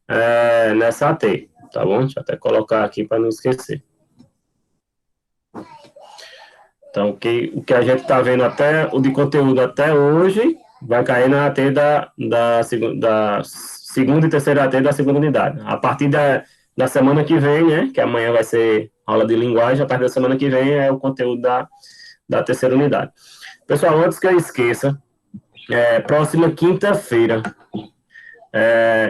AT, tá bom? Deixa eu até colocar aqui para não esquecer. Então, o que a gente está vendo o de conteúdo até hoje, vai cair na AT da segunda e terceira AT da segunda unidade. A partir da semana que vem, né, que amanhã vai ser aula de linguagem, a partir da semana que vem é o conteúdo da terceira unidade. Pessoal, antes que eu esqueça, próxima quinta-feira,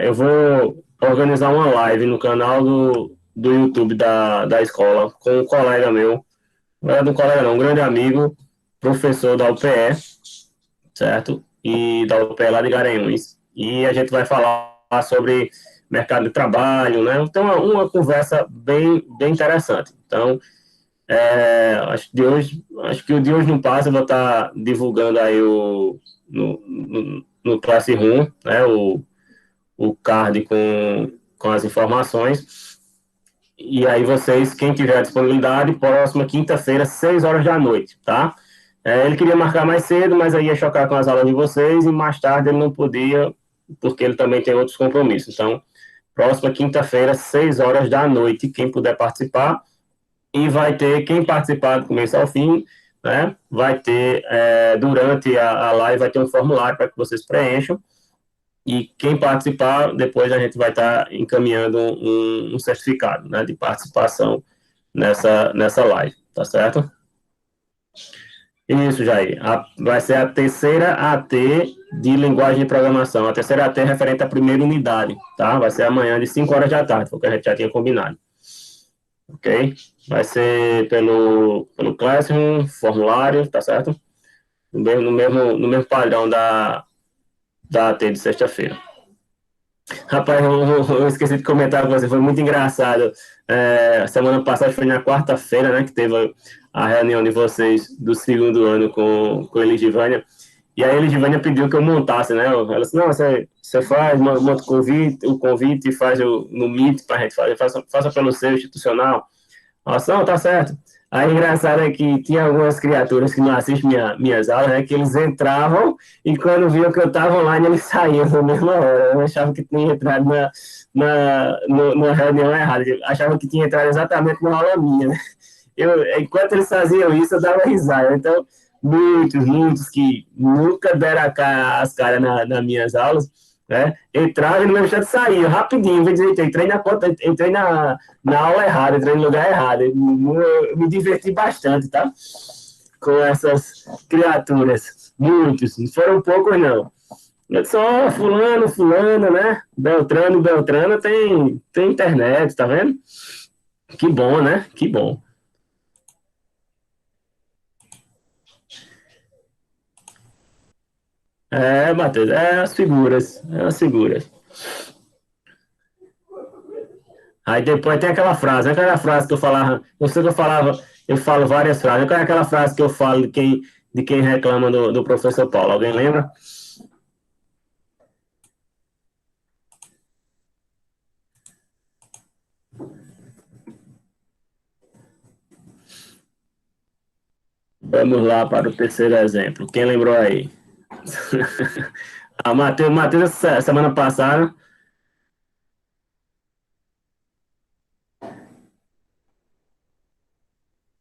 eu vou organizar uma live no canal do YouTube da escola, com um colega meu, não é do colega não, um grande amigo, professor da UPE, certo? E da UPE lá de Garanhuns. E a gente vai falar sobre mercado de trabalho, né? Então, uma conversa bem interessante. Então, acho que o de hoje não passa, eu vou estar divulgando aí no Classroom, né? O card com as informações. E aí vocês, quem tiver disponibilidade, próxima quinta-feira, 6 horas da noite, tá? Ele queria marcar mais cedo, mas aí ia chocar com as aulas de vocês, e mais tarde ele não podia, porque ele também tem outros compromissos. Então, próxima quinta-feira, 6 horas da noite, quem puder participar, e vai ter, quem participar do começo ao fim, né, vai ter, durante a live, vai ter um formulário para que vocês preencham, e quem participar, depois a gente vai estar encaminhando um certificado, né, de participação nessa live, tá certo? Isso, Jair. Vai ser a terceira AT de linguagem de programação. A terceira AT é referente à primeira unidade, tá? Vai ser amanhã de 5 horas da tarde, porque a gente já tinha combinado. Ok? Vai ser pelo Classroom, formulário, tá certo? No mesmo padrão da AT de sexta-feira. Rapaz, eu esqueci de comentar com você, foi muito engraçado. Semana passada, foi na quarta-feira, né, que teve a reunião de vocês do segundo ano com a Eligivânia. E a Eligivânia pediu que eu montasse, né? Ela disse, não, você faz, monta o convite e faz no Meet para a gente fazer, faça pelo seu institucional. Nossa, não, tá certo. Aí, engraçado é que tinha algumas criaturas que não assistem minhas aulas, né, que eles entravam e quando viam que eu estava online, eles saíam na mesma hora. Eu achava que tinha entrado na reunião errada. Eu achava que tinha entrado exatamente na aula minha, né? Enquanto eles faziam isso, eu dava risada. Então, muitos que nunca deram as caras nas minhas aulas, né? Entraram e no mesmo instante saíam, rapidinho. Vou dizer, entrei na aula errada, entrei no lugar errado. Eu me diverti bastante, tá? Com essas criaturas. Muitos, não foram poucos, não. Eu só fulano, né? Beltrano tem internet, tá vendo? Que bom, né? Que bom. Matheus, é as figuras. Aí depois tem aquela frase que eu falava, não sei que eu falava, eu falo várias frases. Qual é aquela frase que eu falo de quem reclama do professor Paulo? Alguém lembra? Vamos lá para o terceiro exemplo. Quem lembrou aí? Matheus, semana passada.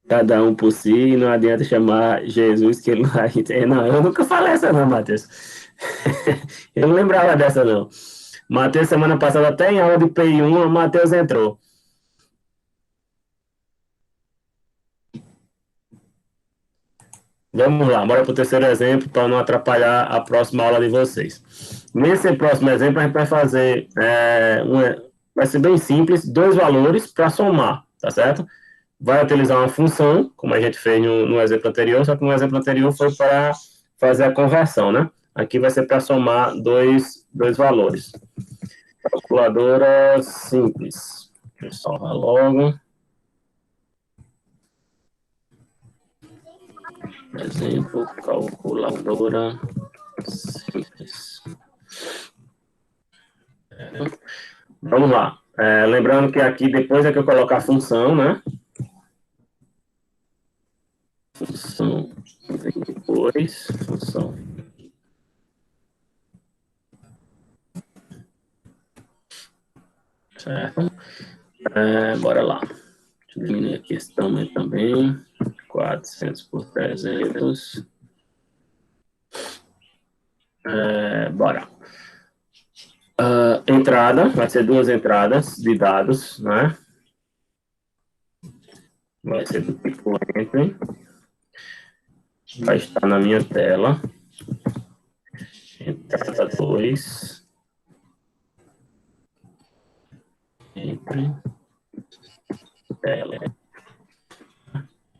Cada um por si, não adianta chamar Jesus que ele não vai entender. Não, eu nunca falei essa não, Matheus. Eu não lembrava dessa não. Matheus, semana passada, até em aula de PI1, o Matheus entrou. Vamos lá, bora para o terceiro exemplo, para não atrapalhar a próxima aula de vocês. Nesse próximo exemplo, a gente vai fazer, vai ser bem simples, dois valores para somar, tá certo? Vai utilizar uma função, como a gente fez no exemplo anterior, só que no exemplo anterior foi para fazer a conversão, né? Aqui vai ser para somar dois valores. Calculadora simples. Deixa eu salvar logo. Exemplo, calculadora simples. Vamos lá. Lembrando que aqui, depois é que eu colocar a função, né? Função vem depois, função. Certo? Bora lá. Deixa eu diminuir aqui esse tamanho também. 400 por 300. Bora. Entrada, vai ser duas entradas de dados, né? Vai ser do tipo entry. Vai estar na minha tela. Entrada 2. Entry. Tela.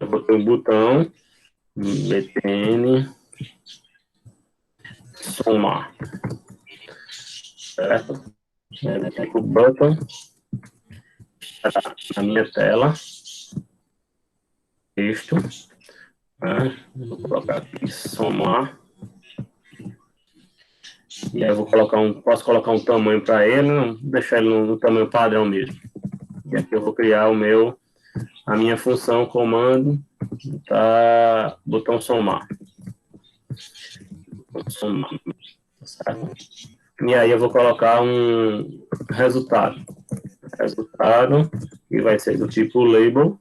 Eu botei um botão. btn. Somar. Certo? O button. Está na minha tela. Texto. Vou colocar aqui somar. E aí eu posso colocar um tamanho para ele, não deixar ele no tamanho padrão mesmo. E aqui eu vou criar a minha função comando, tá, botão somar. Somar. Certo? E aí eu vou colocar um resultado. Resultado, que vai ser do tipo label,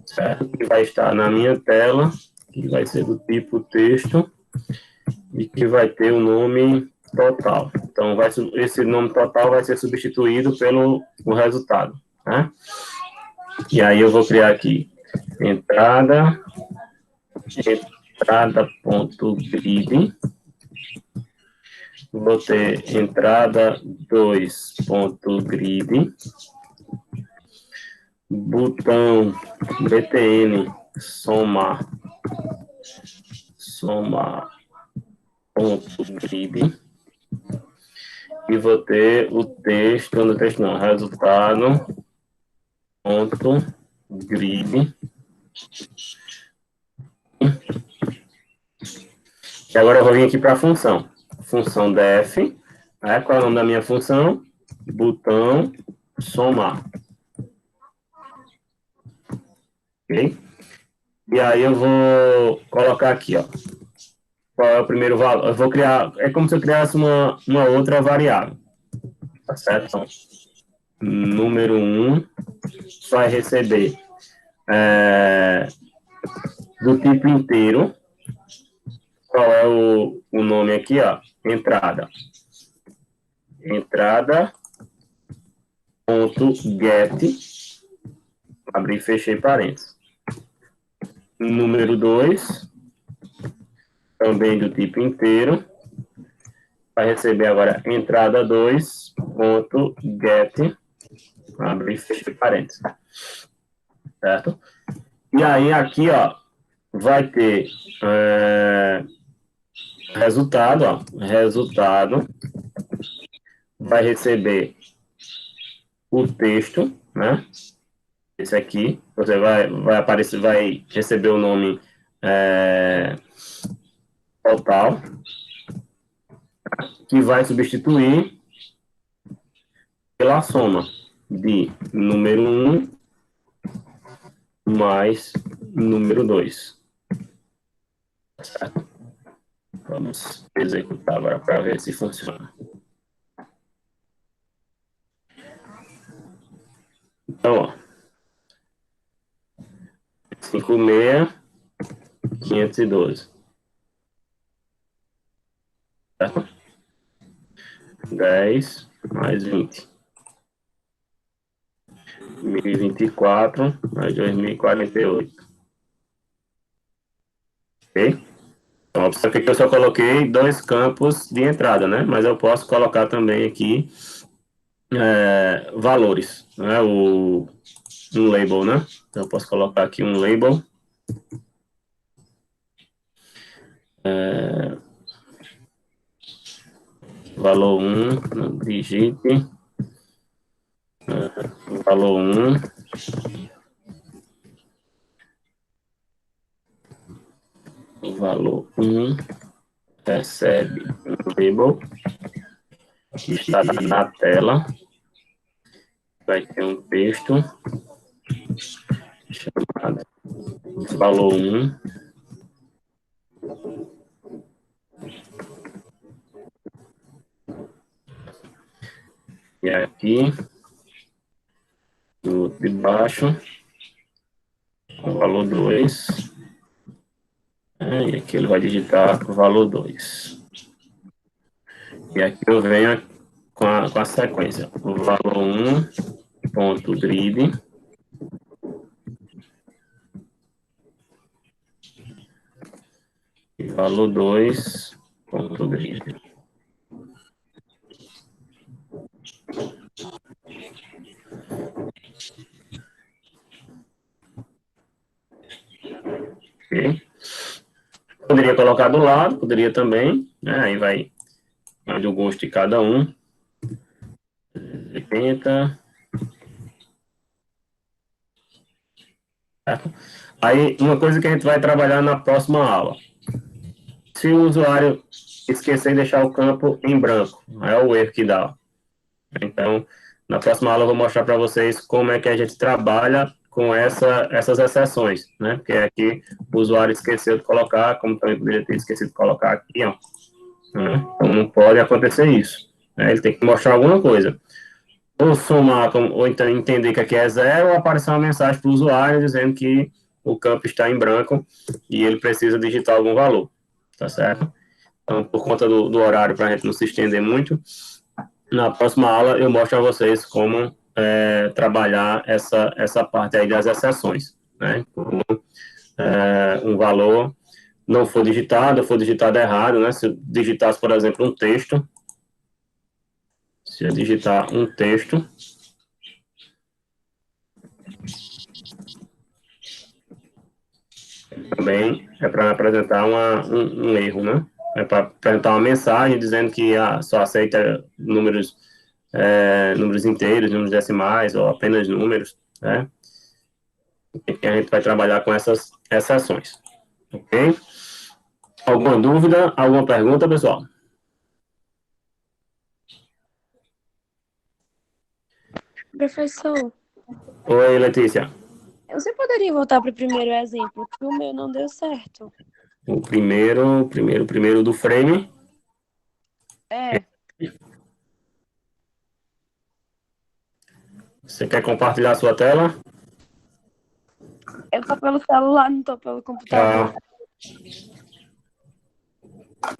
certo? Que vai estar na minha tela, que vai ser do tipo texto, e que vai ter o nome total. Então, esse nome total vai ser substituído pelo o resultado, né? E aí eu vou criar aqui entrada.grid, vou ter entrada 2.grid, botão btn somar ponto grid, e vou ter o texto, resultado ponto grid. E agora eu vou vir aqui para a função def, né? Qual é o nome da minha função? Botão somar. Ok? E aí eu vou colocar aqui, ó. Qual é o primeiro valor? Eu vou criar, é como se eu criasse uma outra variável. Tá certo? Então, número 1 vai receber do tipo inteiro. Qual é o nome aqui, ó? Entrada. Entrada.get. Abri e fechei parênteses. Número 2, também do tipo inteiro. Vai receber agora entrada 2.get. Abri e fechei parênteses. Certo? E aí aqui, ó, vai ter resultado, ó. Resultado vai receber o texto, né? Esse aqui, você vai aparecer, vai receber o nome total, que vai substituir pela soma de número 1 mais número 2. Certo? Vamos executar agora para ver se funciona. Então, ó, 56.512. Certo? 10 mais 20. 1024 mais 2048. Ok? Então, observe que eu só coloquei 2 campos de entrada, né? Mas eu posso colocar também aqui valores, né? Um label, né? Então, eu posso colocar aqui um label. Valor 1, digite. Valor 1. Valor 1 recebe um label que está na tela. Vai ter um texto chamado valor 1. E aqui, do de baixo, o valor 2. E aqui ele vai digitar o valor 2. E aqui eu venho com a sequência. O valor 1, ponto grid. E valor 2, ponto grid. Ok? Poderia colocar do lado, poderia também, né? Aí vai do gosto de cada um. 80. Certo? Aí, uma coisa que a gente vai trabalhar na próxima aula. Se o usuário esquecer de deixar o campo em branco, é o erro que dá. Então, na próxima aula eu vou mostrar para vocês como é que a gente trabalha com essas exceções, né? Porque aqui o usuário esqueceu de colocar, como também poderia ter esquecido de colocar aqui, ó. Né? Então, não pode acontecer isso. Né? Ele tem que mostrar alguma coisa. Ou somar, ou então entender que aqui é zero, ou aparecer uma mensagem para o usuário dizendo que o campo está em branco e ele precisa digitar algum valor. Tá certo? Então, por conta do horário, para a gente não se estender muito, na próxima aula eu mostro a vocês como trabalhar essa parte aí das exceções, né? Um valor não for digitado, ou for digitado errado, né? Se eu digitasse, por exemplo, um texto, se eu digitar um texto, também é para apresentar um erro, né? É para apresentar uma mensagem dizendo que só aceita números inteiros, números decimais, ou apenas números, né? E a gente vai trabalhar com essas exceções, ok? Alguma dúvida, alguma pergunta, pessoal? Professor, Oi, Letícia. você poderia voltar para o primeiro exemplo, que o meu não deu certo. O primeiro do frame. É, Você quer compartilhar a sua tela? eu tô pelo celular, não tô pelo computador. Ah,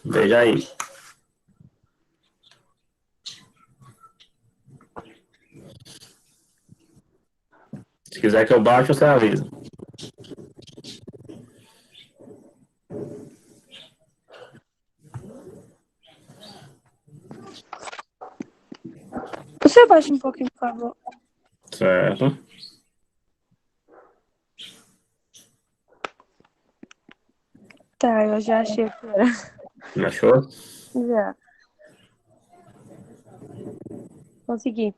veja aí. Se quiser que eu baixe, você avisa. Você abaixa um pouquinho, por favor. Certo. Tá, eu já achei que era. Achou? Já. Consegui.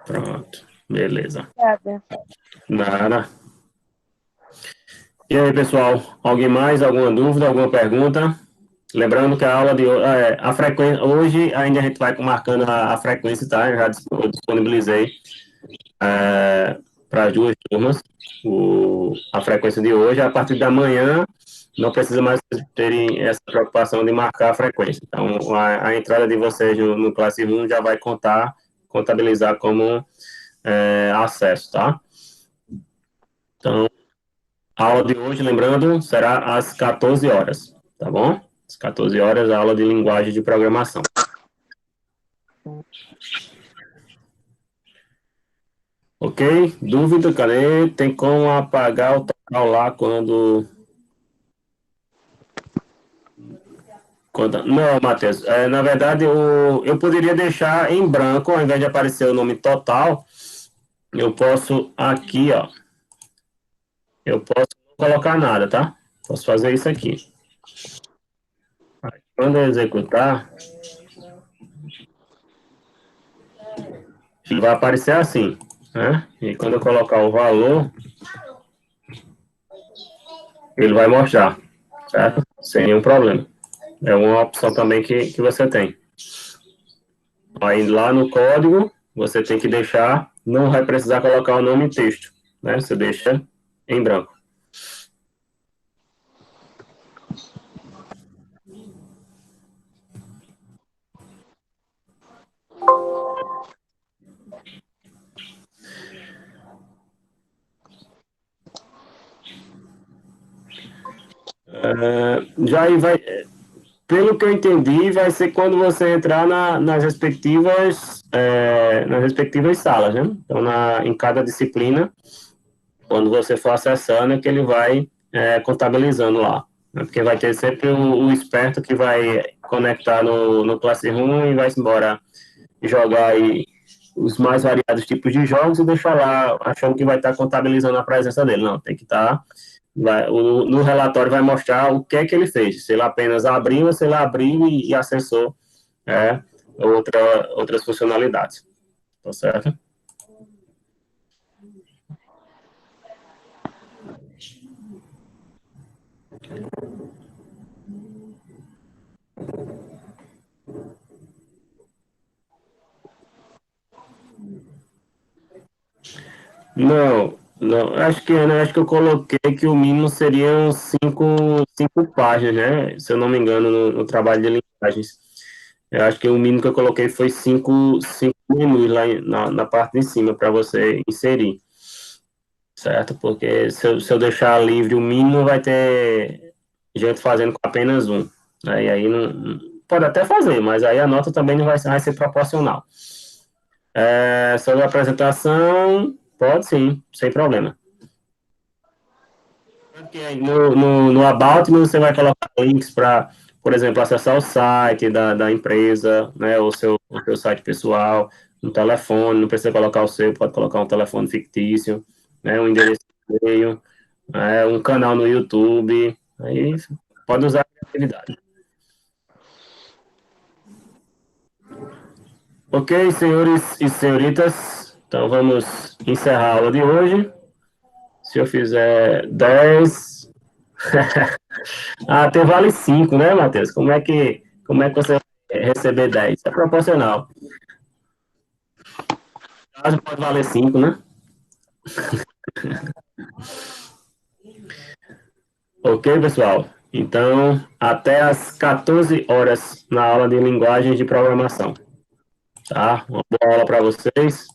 Pronto. Beleza. Obrigada. Nada. E aí, pessoal? Alguém mais? Alguma dúvida? Alguma pergunta? Lembrando que a aula de hoje, a frequência, hoje ainda a gente vai marcando a frequência, tá? Eu já disponibilizei para as duas turmas a frequência de hoje. A partir da manhã, não precisa mais terem essa preocupação de marcar a frequência. Então, a entrada de vocês no Classroom já vai contabilizar como acesso, tá? Então, a aula de hoje, lembrando, será às 14 horas, tá bom? Às 14 horas, a aula de linguagem de programação. Ok? Dúvida, cadê? Tem como apagar o total lá quando... Não, Matheus, na verdade, eu poderia deixar em branco, ao invés de aparecer o nome total, eu posso aqui, ó, eu posso não colocar nada, tá? Posso fazer isso aqui. Quando eu executar, ele vai aparecer assim, né? E quando eu colocar o valor, ele vai mostrar, certo? Sem nenhum problema. É uma opção também que você tem. Aí lá no código, você tem que deixar, não vai precisar colocar o nome em texto, né? Você deixa em branco. Já aí vai, pelo que eu entendi, vai ser quando você entrar nas respectivas salas, né? Então, em cada disciplina, quando você for acessando, é que ele vai contabilizando lá. Né? Porque vai ter sempre o esperto que vai conectar no Classroom e vai embora jogar aí os mais variados tipos de jogos e deixar lá achando que vai estar contabilizando a presença dele. Não, tem que estar... no relatório vai mostrar o que é que ele fez. Se ele apenas abriu, ou se ele abriu e acessou outras funcionalidades. Tá certo? Não, acho que eu coloquei que o mínimo seriam cinco páginas, né? Se eu não me engano, no trabalho de linguagens. Eu acho que o mínimo que eu coloquei foi cinco menus lá na parte de cima para você inserir, certo? Porque se eu deixar livre o mínimo, vai ter gente fazendo com apenas um. Né? E aí pode até fazer, mas aí a nota também não vai ser proporcional. Sobre a apresentação, pode sim, sem problema. Porque no About você vai colocar links para, por exemplo, acessar o site da empresa, né, o seu site pessoal, um telefone, não precisa colocar o seu, pode colocar um telefone fictício, né, um endereço de e-mail, um canal no YouTube, aí pode usar a criatividade. Ok, senhores e senhoritas, então vamos encerrar a aula de hoje. Se eu fizer 10... tem vale 5, né, Matheus? Como é que você vai receber 10? É proporcional. Caso pode valer 5, né? Ok, pessoal? Então, até às 14 horas na aula de linguagens de programação. Tá? Uma boa aula para vocês.